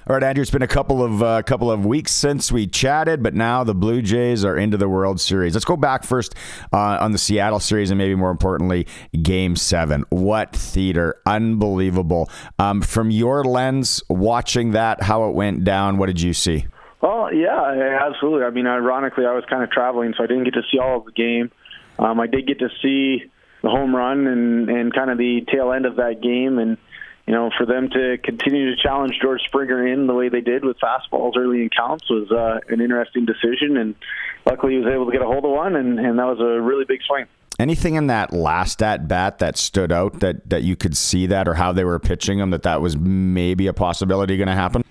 All right, Andrew, it's been a couple of weeks since we chatted, but now the Blue Jays are into the World Series. Let's go back first on the Seattle series and maybe more importantly, Game 7. What theater. Unbelievable. From your lens, watching that, how it went down, what did you see? Oh, yeah, absolutely. I mean, ironically, I was kind of traveling, so I didn't get to see all of the game. I did get to see the home run and kind of the tail end of that game, and for them to continue to challenge George Springer in the way they did with fastballs early in counts was an interesting decision, and luckily he was able to get a hold of one, and that was a really big swing. Anything in that last at-bat that stood out that you could see that, or how they were pitching them, that was maybe a possibility going to happen?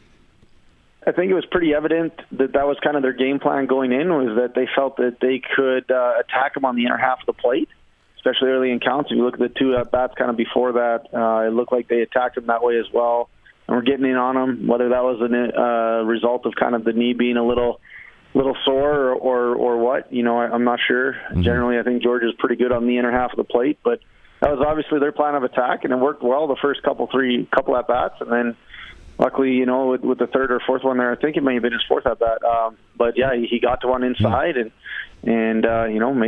I think it was pretty evident that was kind of their game plan going in, was that they felt that they could attack him on the inner half of the plate, especially early in counts. If you look at the two at-bats kind of before that, it looked like they attacked him that way as well. And we're getting in on him, whether that was a result of kind of the knee being a little sore or what. I'm not sure. Mm-hmm. Generally, I think George is pretty good on the inner half of the plate, but that was obviously their plan of attack, and it worked well the first couple at-bats, and then luckily, with the third or fourth one there, I think it may have been his fourth at bat. But yeah, he got to one inside and made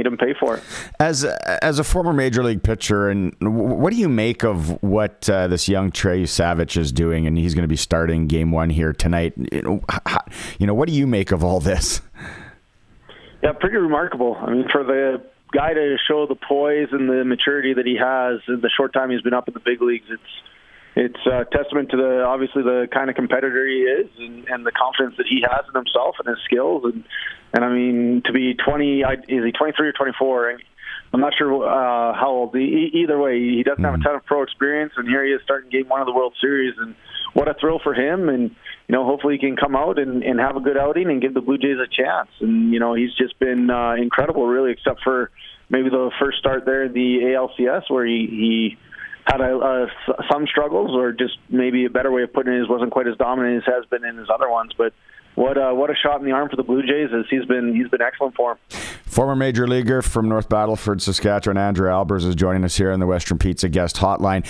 him pay for it. As a former major league pitcher, and what do you make of what this young Trey Savage is doing? And he's going to be starting Game 1 here tonight. What do you make of all this? Yeah, pretty remarkable. I mean, for the guy to show the poise and the maturity that he has in the short time he's been up in the big leagues, it's a testament to obviously the kind of competitor he is and the confidence that he has in himself and his skills. And I mean, to be 20, is he 23 or 24? I'm not sure how old. Either way, he doesn't have a ton of pro experience, and here he is starting Game 1 of the World Series. And what a thrill for him. And, hopefully he can come out and have a good outing and give the Blue Jays a chance. And, he's just been incredible, really, except for maybe the first start there in the ALCS where he had some struggles, or just maybe a better way of putting it is wasn't quite as dominant as has been in his other ones. But what a shot in the arm for the Blue Jays, as he's been excellent for him. Former major leaguer from North Battleford, Saskatchewan, Andrew Albers is joining us here on the Western Pizza Guest Hotline.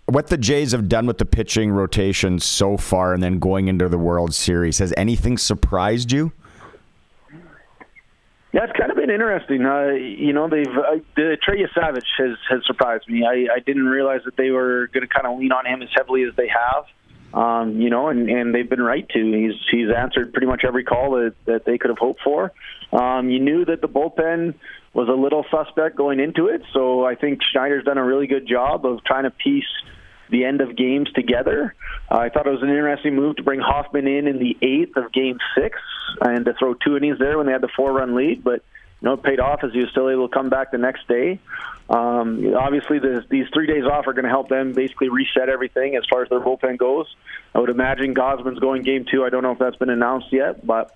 What the Jays have done with the pitching rotation so far, and then going into the World Series, has anything surprised you? Yeah, it's kind of been interesting. Trey Savage has surprised me. I didn't realize that they were going to kind of lean on him as heavily as they have. And they've been right to. He's answered pretty much every call that they could have hoped for. You knew that the bullpen was a little suspect going into it, so I think Schneider's done a really good job of trying to piece the end of games together. I thought it was an interesting move to bring Hoffman in the 8th of Game 6 and to throw 2 innings there when they had the 4-run lead, but it paid off as he was still able to come back the next day. Obviously, these 3 days off are going to help them basically reset everything as far as their bullpen goes. I would imagine Gosman's going Game 2. I don't know if that's been announced yet, but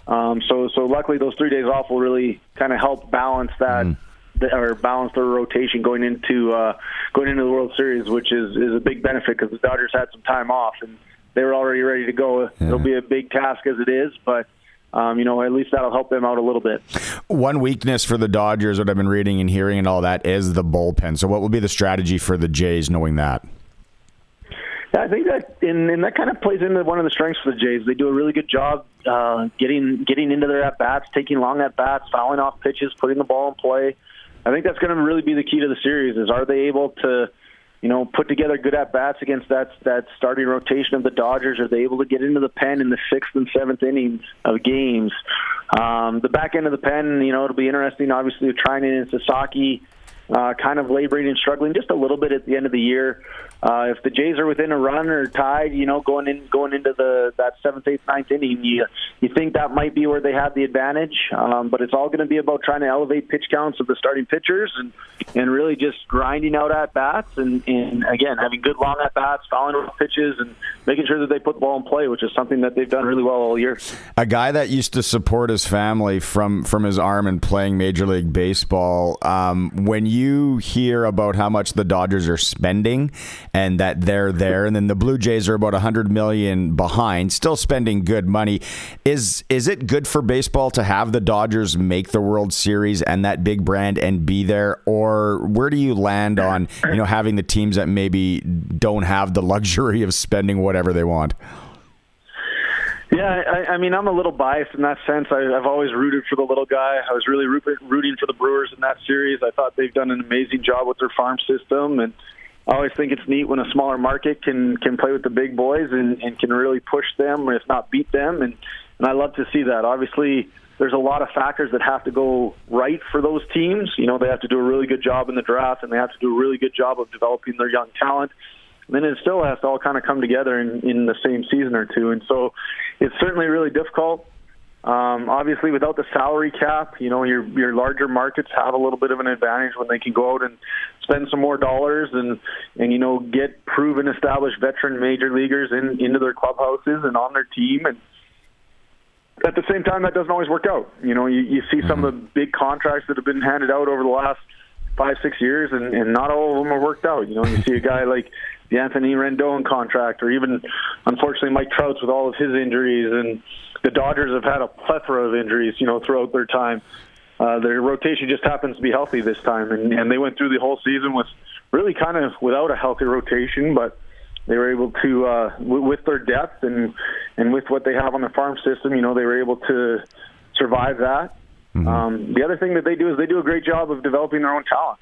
so luckily those 3 days off will really kind of help balance that. Or balance their rotation going into the World Series, which is a big benefit because the Dodgers had some time off and they were already ready to go. Yeah. It'll be a big task as it is, but at least that'll help them out a little bit. One weakness for the Dodgers, what I've been reading and hearing and all that, is the bullpen. So what will be the strategy for the Jays knowing that? Yeah, I think that and that kind of plays into one of the strengths for the Jays. They do a really good job getting into their at-bats, taking long at-bats, fouling off pitches, putting the ball in play. I think that's going to really be the key to the series, is are they able to, put together good at-bats against that starting rotation of the Dodgers? Are they able to get into the pen in the 6th and 7th innings of games? The back end of the pen, it'll be interesting, obviously, with Treinen and Sasaki kind of laboring and struggling just a little bit at the end of the year. If the Jays are within a run or tied, going into that 7th, 8th, 9th inning, you think that might be where they have the advantage. But it's all going to be about trying to elevate pitch counts of the starting pitchers and really just grinding out at bats and again having good long at bats, fouling off pitches, and making sure that they put the ball in play, which is something that they've done really well all year. A guy that used to support his family from his arm and playing Major League Baseball. When you hear about how much the Dodgers are spending and that they're there, and then the Blue Jays are about $100 million behind, still spending good money. Is it good for baseball to have the Dodgers make the World Series and that big brand and be there, or where do you land on having the teams that maybe don't have the luxury of spending whatever they want? Yeah, I mean, I'm a little biased in that sense. I've always rooted for the little guy. I was really rooting for the Brewers in that series. I thought they've done an amazing job with their farm system, and I always think it's neat when a smaller market can play with the big boys and can really push them, or if not beat them, and I love to see that. Obviously, there's a lot of factors that have to go right for those teams. You know, they have to do a really good job in the draft, and they have to do a really good job of developing their young talent. And then it still has to all kind of come together in the same season or two. And so it's certainly really difficult. Obviously, without the salary cap, you know, your larger markets have a little bit of an advantage when they can go out and spend some more dollars and you know, get proven, established veteran major leaguers into their clubhouses and on their team. And at the same time, that doesn't always work out. You know, you see some of the big contracts that have been handed out over the last 5-6 years, and not all of them are worked out. You know, you see a guy like the Anthony Rendon contract, or even, unfortunately, Mike Trout's with all of his injuries, and the Dodgers have had a plethora of injuries, you know, throughout their time. Their rotation just happens to be healthy this time, and they went through the whole season with really kind of without a healthy rotation, but they were able to, with their depth and with what they have on the farm system, you know, they were able to survive that. The other thing that they do is they do a great job of developing their own talent.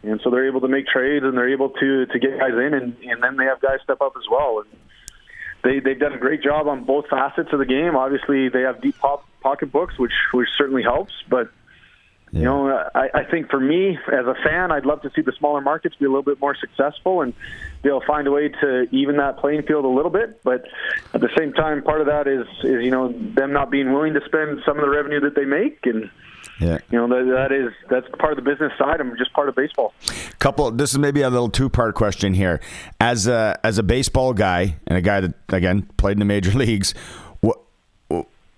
And so they're able to make trades, and they're able to get guys in, and then they have guys step up as well. And they've done a great job on both facets of the game. Obviously, they have deep pocketbooks, which certainly helps. But, you know, I think for me, as a fan, I'd love to see the smaller markets be a little bit more successful and be able to find a way to even that playing field a little bit. But at the same time, part of that is you know, them not being willing to spend some of the revenue that they make. And you know, that's part of the business side and just part of baseball. This is maybe a little two-part question here. As a baseball guy and a guy that, again, played in the major leagues,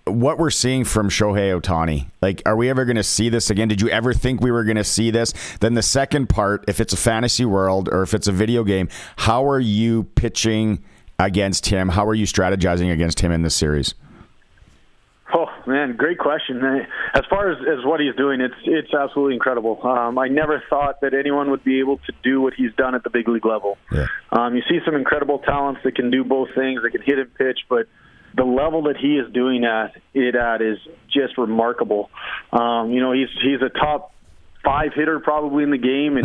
what we're seeing from Shohei Ohtani, like, are we ever going to see this again? Did you ever think we were going to see this? Then the second part, if it's a fantasy world or if it's a video game, how are you pitching against him? How are you strategizing against him in this series? Oh, man, great question. As far as what he's doing, it's absolutely incredible. I never thought that anyone would be able to do what he's done at the big league level. Yeah. You see some incredible talents that can do both things. They can hit and pitch, but the level that he is doing at is just remarkable. You know, he's a top 5 hitter probably in the game,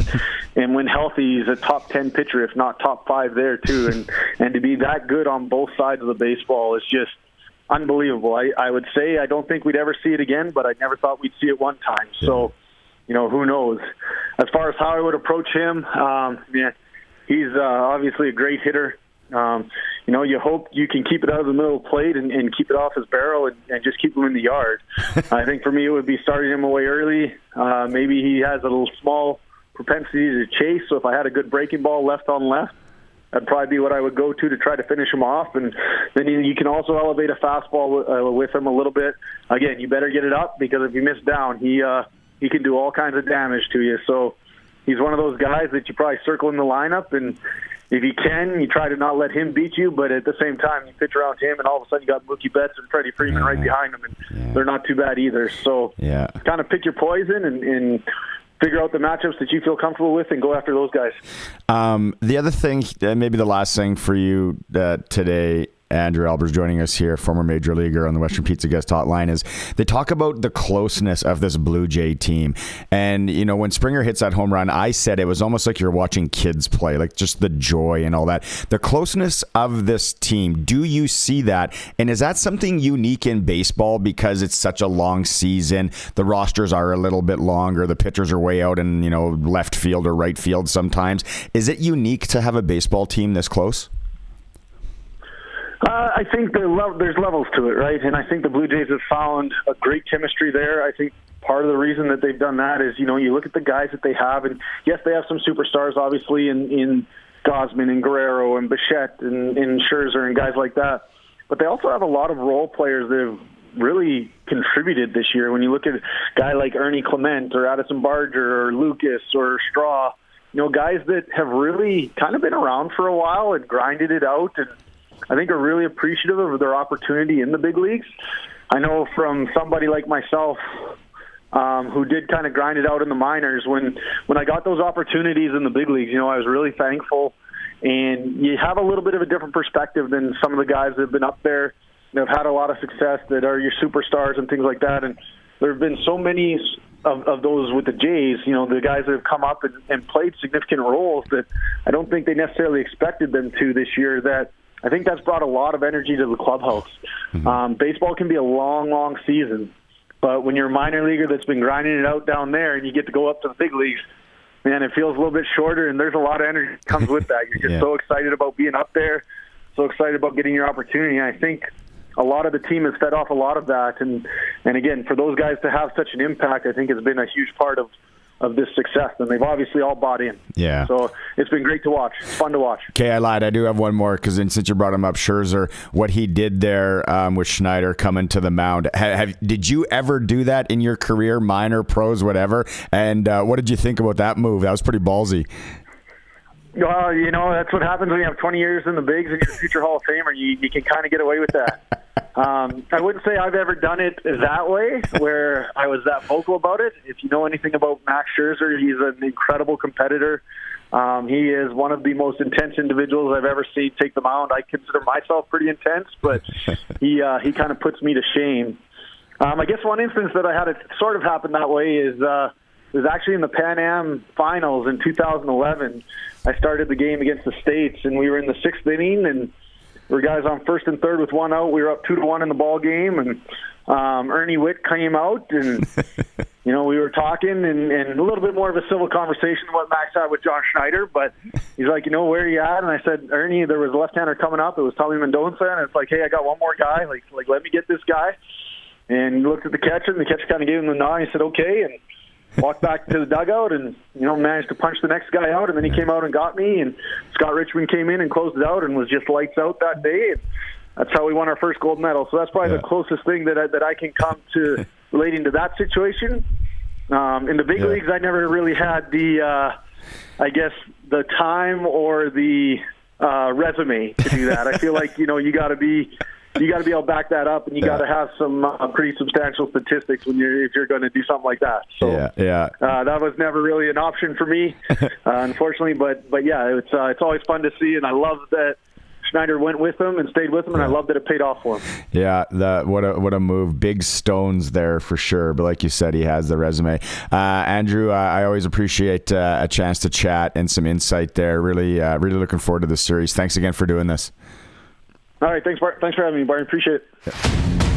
and when healthy, he's a top 10 pitcher, if not top 5 there too. And to be that good on both sides of the baseball is just unbelievable. I would say I don't think we'd ever see it again, but I never thought we'd see it one time. So, you know, who knows? As far as how I would approach him, he's obviously a great hitter. You know, you hope you can keep it out of the middle of the plate and keep it off his barrel and just keep him in the yard. I think for me it would be starting him away early. Maybe he has a little small propensity to chase, so if I had a good breaking ball left on left, that'd probably be what I would go to try to finish him off. And then you can also elevate a fastball with him a little bit. Again, you better get it up, because if you miss down, he can do all kinds of damage to you. So he's one of those guys that you probably circle in the lineup, and if you can, you try to not let him beat you, but at the same time, you pitch around him, and all of a sudden you got Mookie Betts and Freddie Freeman right behind him, and they're not too bad either. So kind of pick your poison and figure out the matchups that you feel comfortable with and go after those guys. The other thing, maybe the last thing for you today, Andrew Albers joining us here, former major leaguer on the Western Pizza Guest Hotline, is they talk about the closeness of this Blue Jay team. And, you know, when Springer hits that home run, I said it was almost like you're watching kids play, like just the joy and all that. The closeness of this team, do you see that? And is that something unique in baseball because it's such a long season? The rosters are a little bit longer. The pitchers are way out in, you know, left field or right field sometimes. Is it unique to have a baseball team this close? I think there's levels to it, right? And I think the Blue Jays have found a great chemistry there. I think part of the reason that they've done that is, you know, you look at the guys that they have, and yes, they have some superstars, obviously, in Gausman and Guerrero and Bichette and Scherzer and guys like that. But they also have a lot of role players that have really contributed this year. When you look at a guy like Ernie Clement or Addison Barger or Lucas or Straw, you know, guys that have really kind of been around for a while and grinded it out, and I think are really appreciative of their opportunity in the big leagues. I know from somebody like myself who did kind of grind it out in the minors, when I got those opportunities in the big leagues, you know, I was really thankful. And you have a little bit of a different perspective than some of the guys that have been up there have had a lot of success that are your superstars and things like that. And there have been so many of those with the Jays, the guys that have come up and played significant roles that I don't think they necessarily expected them to this year, that I think that's brought a lot of energy to the clubhouse. Mm-hmm. Baseball can be a long, long season, but when you're a minor leaguer that's been grinding it out down there and you get to go up to the big leagues, man, it feels a little bit shorter, and there's a lot of energy that comes with that. You're just so excited about being up there, so excited about getting your opportunity. And I think a lot of the team has fed off a lot of that. And again, for those guys to have such an impact, I think has been a huge part of this success. And they've obviously all bought in. Yeah. So it's been great to watch. It's fun to watch. Okay, I lied. I do have one more, because since you brought him up, Scherzer, what he did there with Schneider coming to the mound. Did you ever do that in your career, minor, pros, whatever? And what did you think about that move? That was pretty ballsy. Well, that's what happens when you have 20 years in the bigs and you're a future Hall of Famer. You can kind of get away with that. I wouldn't say I've ever done it that way, where I was that vocal about it. If you know anything about Max Scherzer, he's an incredible competitor. He is one of the most intense individuals I've ever seen take the mound. I consider myself pretty intense, but he kind of puts me to shame. I guess one instance that I had it sort of happen that way is it was actually in the Pan Am Finals in 2011. I started the game against the States, and we were in the 6th inning, and we were guys on 1st and 3rd with 1 out. We were up 2-1 in the ball game, and Ernie Witt came out, and we were talking, and a little bit more of a civil conversation than what Max had with John Schneider. But he's like, where are you at? And I said, Ernie, there was a left-hander coming up. It was Tommy Mendonça, and it's like, hey, I got one more guy. Like let me get this guy. And he looked at the catcher, and the catcher kind of gave him the nod. And he said, okay, and walked back to the dugout and, managed to punch the next guy out. And then he came out and got me, and Scott Richmond came in and closed it out and was just lights out that day. And that's how we won our first gold medal. So that's probably the closest thing that I can come to relating to that situation. In the big leagues, I never really had the time or the resume to do that. I feel like, you got to be able to back that up, and you got to have some pretty substantial statistics if you're going to do something like that. So that was never really an option for me, unfortunately. But it's always fun to see, and I love that Schneider went with him and stayed with him, and I love that it paid off for him. Yeah, what a move. Big stones there for sure. But like you said, he has the resume. Andrew, I always appreciate a chance to chat and some insight there. Really looking forward to this series. Thanks again for doing this. All right, thanks for having me, Barney. Appreciate it.